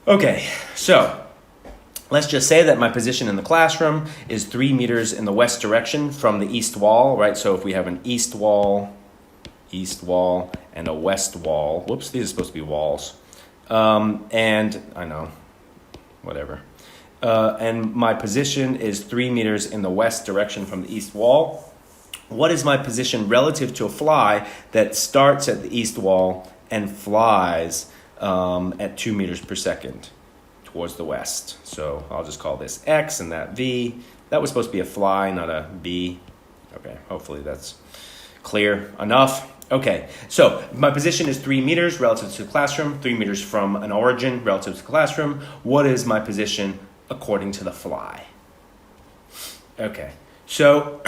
Okay, so let's just say that my position in the classroom is 3 meters in the west direction from the east wall, right? So if we have an east wall, and a west wall. Whoops, these are supposed to be walls. And I know, whatever. And my position is 3 meters in the west direction from the east wall. What is my position relative to a fly that starts at the east wall and flies at 2 meters per second towards the west? So I'll just call this X and that V. That was supposed to be a fly, not a B. Okay, hopefully that's clear enough. Okay, so my position is 3 meters relative to the classroom, 3 meters from an origin relative to the classroom. What is my position according to the fly? Okay, so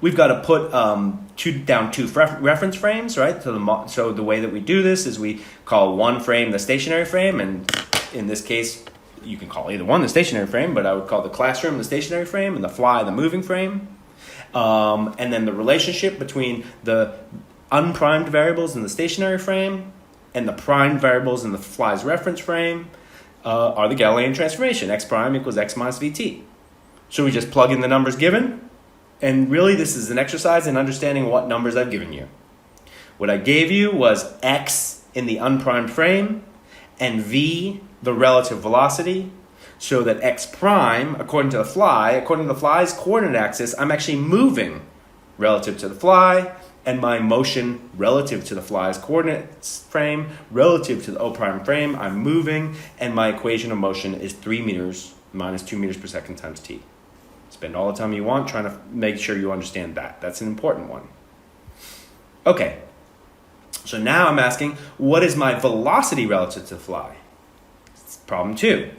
we've got to put down two reference frames, right? So the way that we do this is we call one frame the stationary frame, and in this case, you can call either one the stationary frame, but I would call the classroom the stationary frame and the fly the moving frame. And then the relationship between the unprimed variables in the stationary frame and the primed variables in the fly's reference frame are the Galilean transformation. X prime equals x minus vt. So we just plug in the numbers given, and really this is an exercise in understanding what numbers I've given you. What I gave you was x in the unprimed frame and v, the relative velocity, so that x prime, according to the fly's coordinate axis, I'm actually moving relative to the fly, and my motion relative to the fly's coordinates frame, relative to the O prime frame, I'm moving, and my equation of motion is 3 meters minus 2 meters per second times t. Spend all the time you want trying to make sure you understand that. That's an important one. Okay, so now I'm asking, what is my velocity relative to the fly? It's problem 2.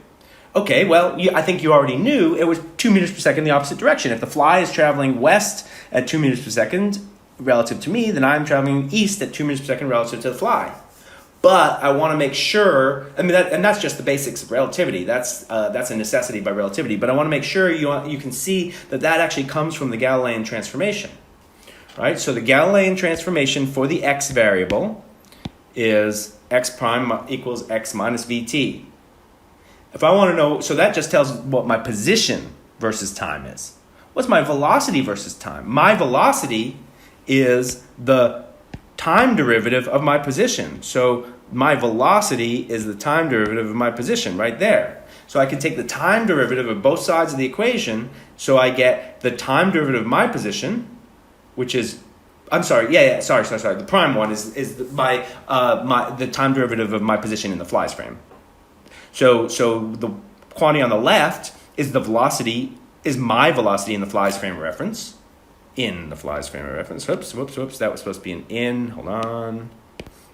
Okay, well, I think you already knew it was 2 meters per second in the opposite direction. If the fly is traveling west at 2 meters per second relative to me, then I'm traveling east at 2 meters per second relative to the fly. But I want to make sure, and that's just the basics of relativity. That's a necessity by relativity. But I want to make sure you can see that actually comes from the Galilean transformation, right? So the Galilean transformation for the x variable is x prime equals x minus vt. If I want to know, so that just tells what my position versus time is. What's my velocity versus time? My velocity is the time derivative of my position. So my velocity is the time derivative of my position right there. So I can take the time derivative of both sides of the equation, so I get the time derivative of my position, which is, sorry. The prime one is the time derivative of my position in the fly's frame. So the quantity on the left is the velocity, is my velocity in the fly's frame of reference. In the fly's frame of reference. Whoops. That was supposed to be an in. Hold on.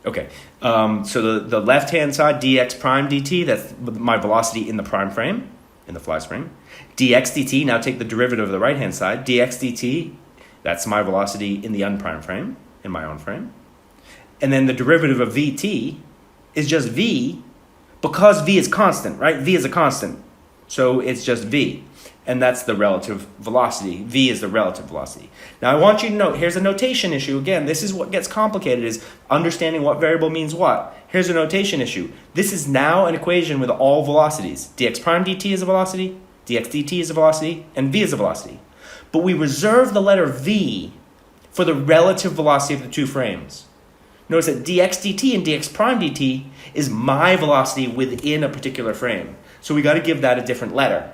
Okay. So the left-hand side, dx prime dt, that's my velocity in the prime frame, in the fly's frame. dx dt, now take the derivative of the right-hand side. dx dt, that's my velocity in the unprimed frame, in my own frame. And then the derivative of vt is just v, because v is constant, right? V is a constant. So it's just v. And that's the relative velocity. V is the relative velocity. Now I want you to note, here's a notation issue. Again, this is what gets complicated, is understanding what variable means what. Here's a notation issue. This is now an equation with all velocities. dx prime dt is a velocity, dx dt is a velocity, and v is a velocity. But we reserve the letter v for the relative velocity of the two frames. Notice that dx dt and dx prime dt is my velocity within a particular frame. So we got to give that a different letter.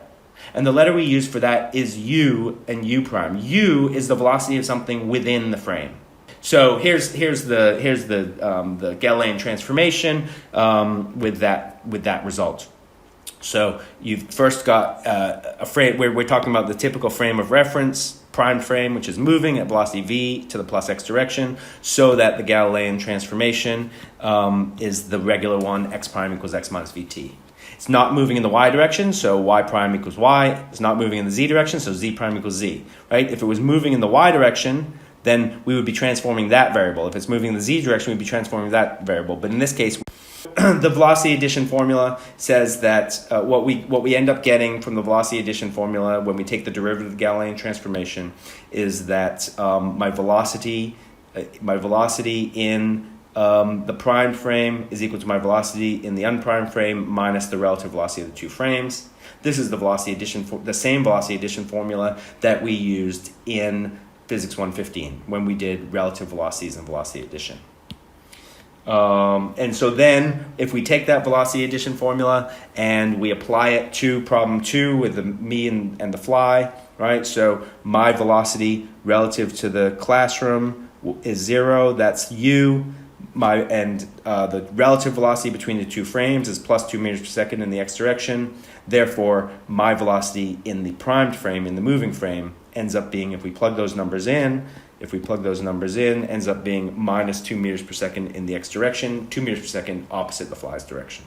And the letter we use for that is u and u prime. U is the velocity of something within the frame. So here's the Galilean transformation with that result. So you've first got a frame where we're talking about the typical frame of reference, prime frame, which is moving at velocity v to the plus x direction, so that the Galilean transformation is the regular one, x prime equals x minus vt. It's not moving in the y direction, so y prime equals y. It's not moving in the z direction, so z prime equals z, right? If it was moving in the y direction, then we would be transforming that variable. If it's moving in the z direction, we'd be transforming that variable. But in this case, the velocity addition formula says that what we end up getting from the velocity addition formula when we take the derivative of the Galilean transformation is that my velocity in the primed frame is equal to my velocity in the unprimed frame minus the relative velocity of the two frames. This is the velocity addition, the same velocity addition formula that we used in Physics 115 when we did relative velocities and velocity addition. And so then if we take that velocity addition formula and we apply it to problem 2 with me and the fly, right? So my velocity relative to the classroom is 0, that's u. The relative velocity between the two frames is plus 2 meters per second in the x direction. Therefore, my velocity in the primed frame, in the moving frame, ends up being, if we plug those numbers in, ends up being minus 2 meters per second in the x direction, 2 meters per second opposite the fly's direction.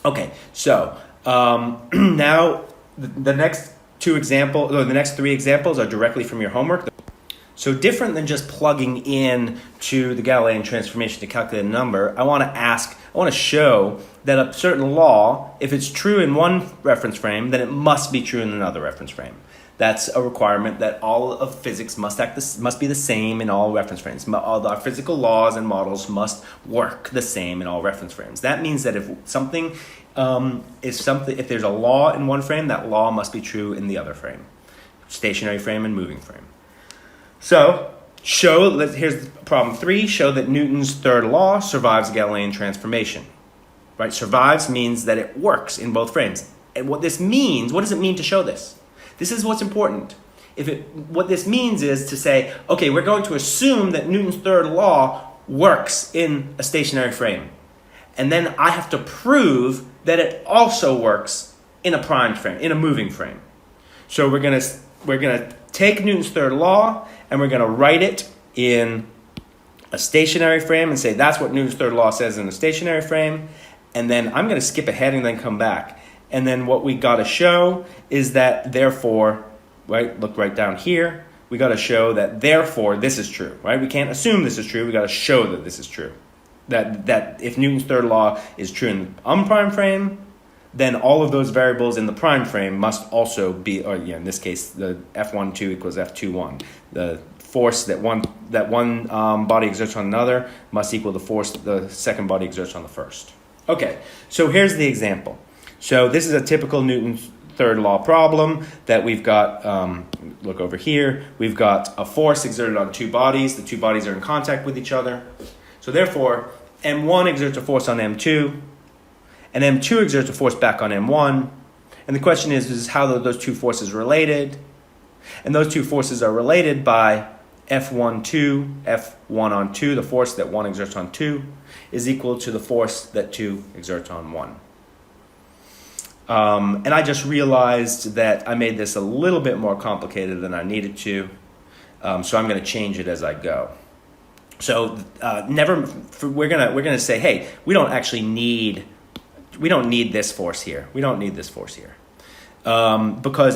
Okay, so now the next three examples are directly from your homework. So different than just plugging in to the Galilean transformation to calculate a number, I want to show that a certain law, if it's true in one reference frame, then it must be true in another reference frame. That's a requirement that all of physics must be the same in all reference frames. All our physical laws and models must work the same in all reference frames. That means that if there's a law in one frame, that law must be true in the other frame, stationary frame and moving frame. So, here's problem 3, show that Newton's third law survives Galilean transformation. Right? Survives means that it works in both frames. And what does it mean to show this? This is what's important. What this means is to say, okay, we're going to assume that Newton's third law works in a stationary frame. And then I have to prove that it also works in a primed frame, in a moving frame. So we're going to take Newton's third law and we're going to write it in a stationary frame and say that's what Newton's third law says in a stationary frame. And then I'm going to skip ahead and then come back. And then what we got to show is that therefore, right, look right down here, we got to show that therefore this is true, right? We can't assume this is true. We got to show that this is true. That if Newton's third law is true in the unprimed frame, then all of those variables in the primed frame must also be, or in this case, the F12 equals F21. The force that one body exerts on another must equal the force the second body exerts on the first. Okay, so here's the example. So this is a typical Newton's third law problem that we've got, look over here, we've got a force exerted on two bodies. The two bodies are in contact with each other. So therefore, M1 exerts a force on M2, and M2 exerts a force back on M1. And the question is how are those two forces related? And those two forces are related by F1 on 2, the force that 1 exerts on 2, is equal to the force that 2 exerts on 1. And I just realized that I made this a little bit more complicated than I needed to, so I'm going to change it as I go. So we're gonna say, hey, we don't need this force here. Because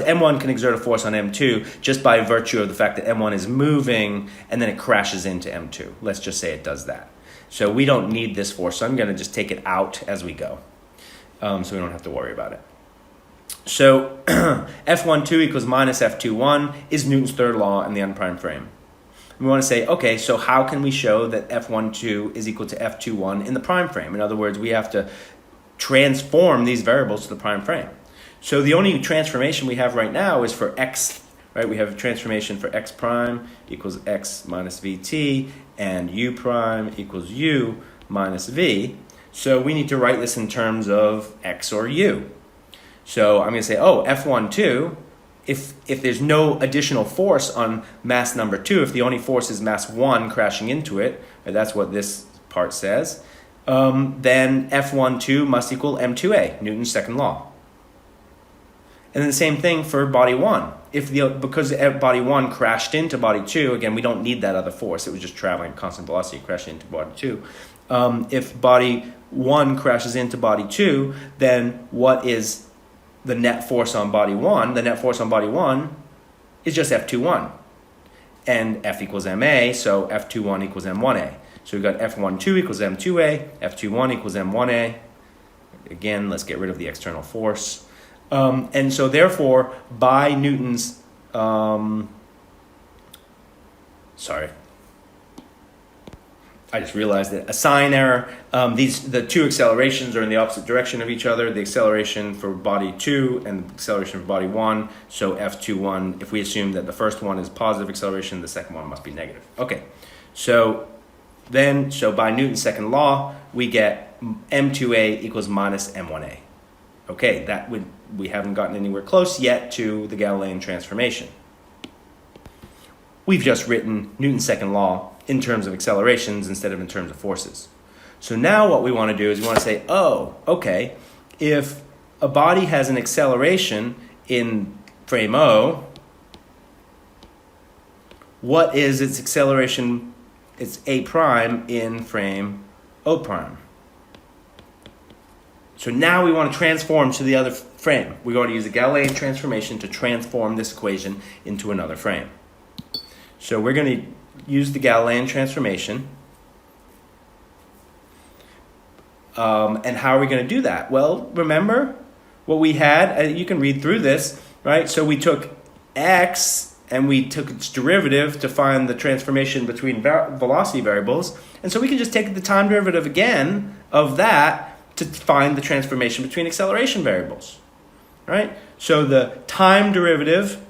M1 can exert a force on M2 just by virtue of the fact that M1 is moving and then it crashes into M2. Let's just say it does that. So we don't need this force, so I'm going to just take it out as we go. So we don't have to worry about it. So F12 equals minus F21 is Newton's third law in the unprimed frame. We want to say, okay, so how can we show that F12 is equal to F21 in the prime frame? In other words, we have to transform these variables to the prime frame. So the only transformation we have right now is for x, right? We have a transformation for x prime equals x minus vt and u prime equals u minus v. So we need to write this in terms of x or u. So I'm going to say, F12, if there's no additional force on mass number 2, if the only force is mass 1 crashing into it, right, that's what this part says, then F12 must equal m2a, Newton's second law. And then the same thing for body 1. Because body 1 crashed into body 2, again, we don't need that other force. It was just traveling at constant velocity crashing into body 2. If body 1 crashes into body 2, then what is the net force on body 1? The net force on body 1 is just F21. And F equals ma, so F21 equals m1a. So we've got F12 equals m2a, F21 equals m1a. Again, let's get rid of the external force. And so therefore, by Newton's, I I just realized it. A sign error. The two accelerations are in the opposite direction of each other. The acceleration for body 2 and the acceleration for body 1. So F21, if we assume that the first one is positive acceleration, the second one must be negative. Okay, so by Newton's second law, we get M2A equals minus M1A. Okay, we haven't gotten anywhere close yet to the Galilean transformation. We've just written Newton's second law in terms of accelerations instead of in terms of forces. So now what we want to do is we want to say, oh, okay, if a body has an acceleration in frame O, what is its acceleration? It's A prime in frame O prime. So now we want to transform to the other frame. We're going to use the Galilean transformation to transform this equation into another frame. So we're going to use the Galilean transformation. And how are we going to do that? Well, remember what we had? You can read through this, right? So we took x and we took its derivative to find the transformation between velocity variables. And so we can just take the time derivative again of that to find the transformation between acceleration variables, right? So the time derivative,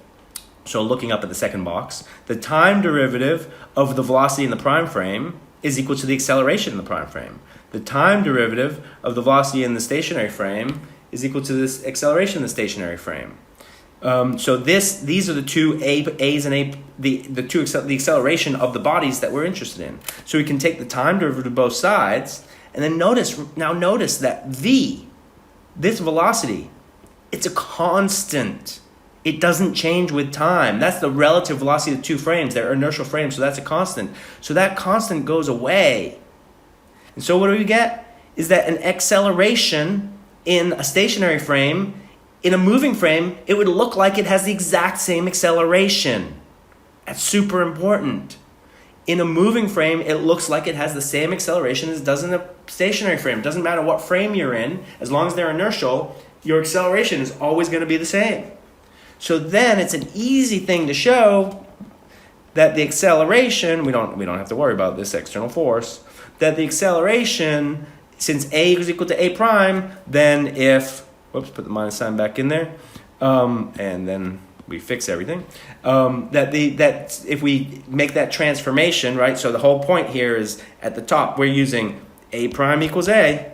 so looking up at the second box, the time derivative of the velocity in the prime frame is equal to the acceleration in the prime frame. The time derivative of the velocity in the stationary frame is equal to this acceleration in the stationary frame. So these are the two A's and the acceleration of the bodies that we're interested in. So we can take the time derivative of both sides, and then notice that this velocity, it's a constant. It doesn't change with time. That's the relative velocity of the two frames. They're inertial frames, so that's a constant. So that constant goes away. And so what do we get? Is that an acceleration in a stationary frame, in a moving frame, it would look like it has the exact same acceleration. That's super important. In a moving frame, it looks like it has the same acceleration as it does in a stationary frame. It doesn't matter what frame you're in, as long as they're inertial, your acceleration is always going to be the same. So then it's an easy thing to show that the acceleration, we don't have to worry about this external force, that the acceleration, since A is equal to A prime, then if, whoops, put the minus sign back in there, and then we fix everything, that if we make that transformation, right, so the whole point here is at the top, we're using A prime equals A,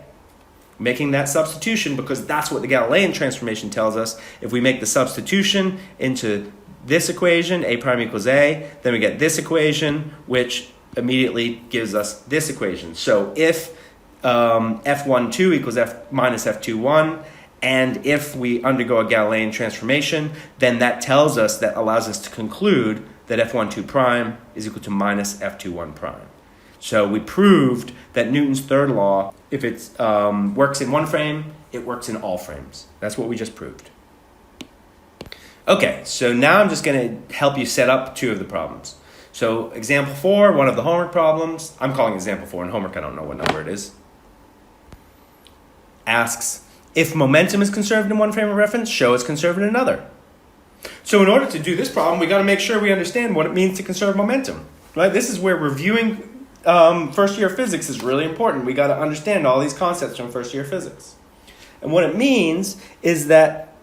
making that substitution because that's what the Galilean transformation tells us. If we make the substitution into this equation, A prime equals A, then we get this equation, which immediately gives us this equation. So if F12 equals F minus F21, and if we undergo a Galilean transformation, then that tells us, that allows us to conclude that F12 prime is equal to minus F21 prime. So we proved that Newton's third law, if it works in one frame, it works in all frames. That's what we just proved. Okay, so now I'm just going to help you set up two of the problems. So example 4, one of the homework problems, I'm calling example 4 in homework, I don't know what number it is, asks, if momentum is conserved in one frame of reference, show it's conserved in another. So in order to do this problem, we got to make sure we understand what it means to conserve momentum, right? This is where reviewing first year physics is really important. We got to understand all these concepts from first year physics. And what it means is that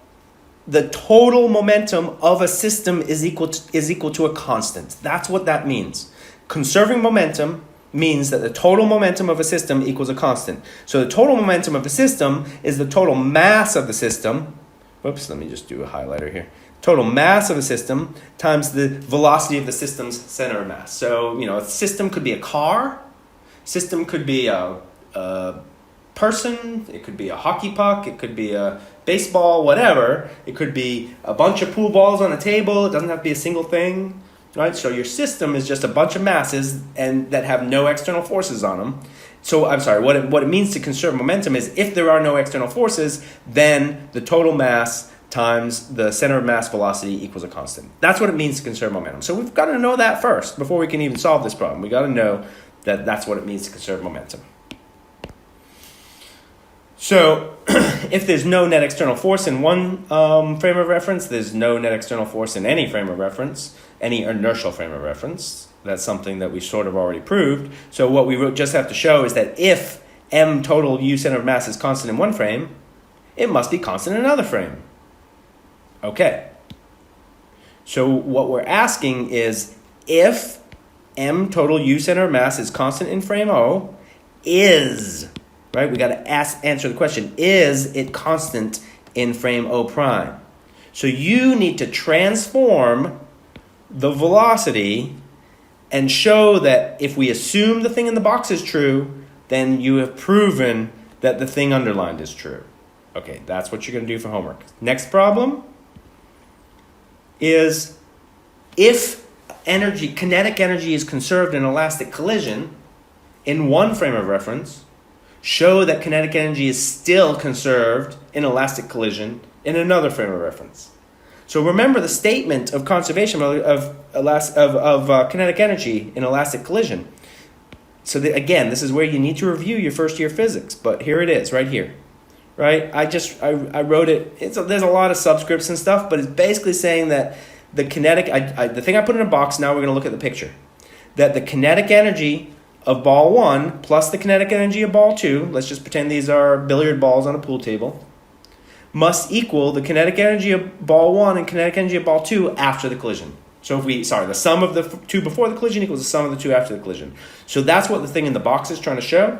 the total momentum of a system is equal to a constant. That's what that means. Conserving momentum means that the total momentum of a system equals a constant. So the total momentum of a system is the total mass of the system. Whoops, let me just do a highlighter here. Total mass of a system times the velocity of the system's center of mass. So, a system could be a car, system could be a person, it could be a hockey puck, it could be a baseball, whatever. It could be a bunch of pool balls on a table. It doesn't have to be a single thing, right? So your system is just a bunch of masses and that have no external forces on them. So I'm sorry, what it means to conserve momentum is if there are no external forces, then the total mass times the center of mass velocity equals a constant. That's what it means to conserve momentum. So we've got to know that first before we can even solve this problem. We got to know that that's what it means to conserve momentum. So if there's no net external force in one frame of reference, there's no net external force in any frame of reference. any inertial frame of reference. That's something that we sort of already proved. So what we just have to show is that if m total u center of mass is constant in one frame, it must be constant in another frame. Okay. So what we're asking is, if m total u center of mass is constant in frame O, right? We got to answer the question, is it constant in frame O prime? So you need to transform the velocity and show that if we assume the thing in the box is true, then you have proven that the thing underlined is true. Okay, that's what you're going to do for homework. Next problem is, if kinetic energy is conserved in elastic collision in one frame of reference, show that kinetic energy is still conserved in elastic collision in another frame of reference. So remember the statement of conservation of kinetic energy in elastic collision. So again, this is where you need to review your first year physics, but here it is, right here. Right? I wrote it. There's a lot of subscripts and stuff, but it's basically saying that the kinetic, the thing I put in a box, now we're going to look at the picture, that the kinetic energy of ball 1 plus the kinetic energy of ball 2, let's just pretend these are billiard balls on a pool table, must equal the kinetic energy of ball 1 and kinetic energy of ball 2 after the collision. So the sum of the two before the collision equals the sum of the two after the collision. So that's what the thing in the box is trying to show,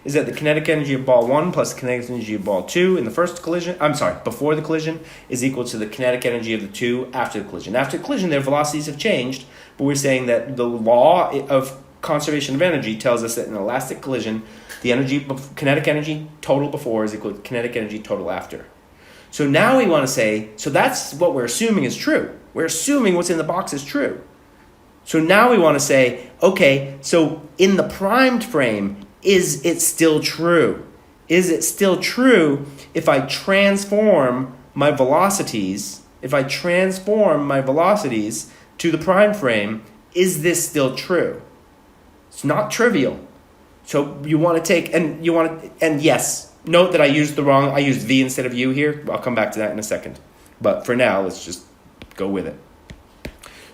is that the kinetic energy of ball 1 plus the kinetic energy of ball 2 in the first collision, before the collision, is equal to the kinetic energy of the two after the collision. After the collision, their velocities have changed, but we're saying that the law of conservation of energy tells us that in an elastic collision, the kinetic energy total before is equal to kinetic energy total after. So now we want to say, so that's what we're assuming is true. We're assuming what's in the box is true. So now we want to say, okay, so in the primed frame, is it still true? Is it still true if I transform my velocities? If I transform my velocities to the primed frame, is this still true? It's not trivial. So you want to take, and yes, note that I used V instead of U here. I'll come back to that in a second. But for now, let's just go with it.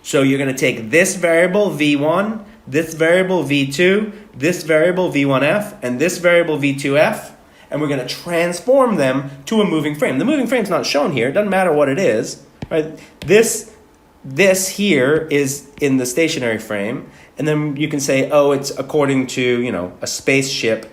So you're going to take this variable V1, this variable V2, this variable V1F, and this variable V2F, and we're going to transform them to a moving frame. The moving frame's not shown here. It doesn't matter what it is. Right? This here is in the stationary frame, and then you can say, oh, it's according to, a spaceship.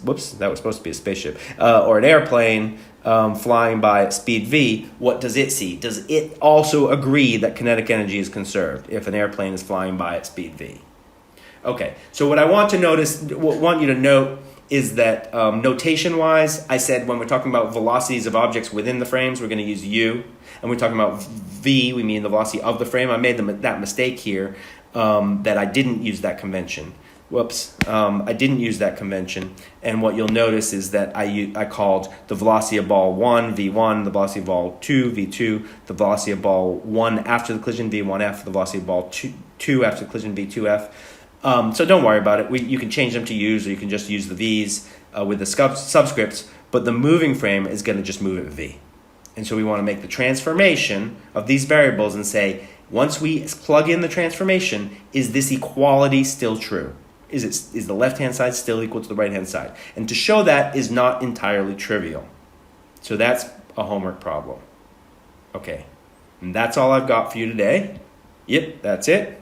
Whoops, that was supposed to be a spaceship. Or an airplane flying by at speed v. What does it see? Does it also agree that kinetic energy is conserved if an airplane is flying by at speed v? Okay, so what I want you to note is that notation-wise, I said when we're talking about velocities of objects within the frames, we're going to use u. And we're talking about v, we mean the velocity of the frame. I made that mistake here, that I didn't use that convention. Whoops, I didn't use that convention. And what you'll notice is that I called the velocity of ball 1, V1, the velocity of ball 2, V2, the velocity of ball 1 after the collision, V1F, the velocity of ball 2 after the collision, V2F. So don't worry about it. You can change them to U's, or you can just use the V's with the subscripts, but the moving frame is going to just move at V. And so we want to make the transformation of these variables and say, once we plug in the transformation, is this equality still true? Is the left-hand side still equal to the right-hand side? And to show that is not entirely trivial. So that's a homework problem. Okay, and that's all I've got for you today. Yep, that's it.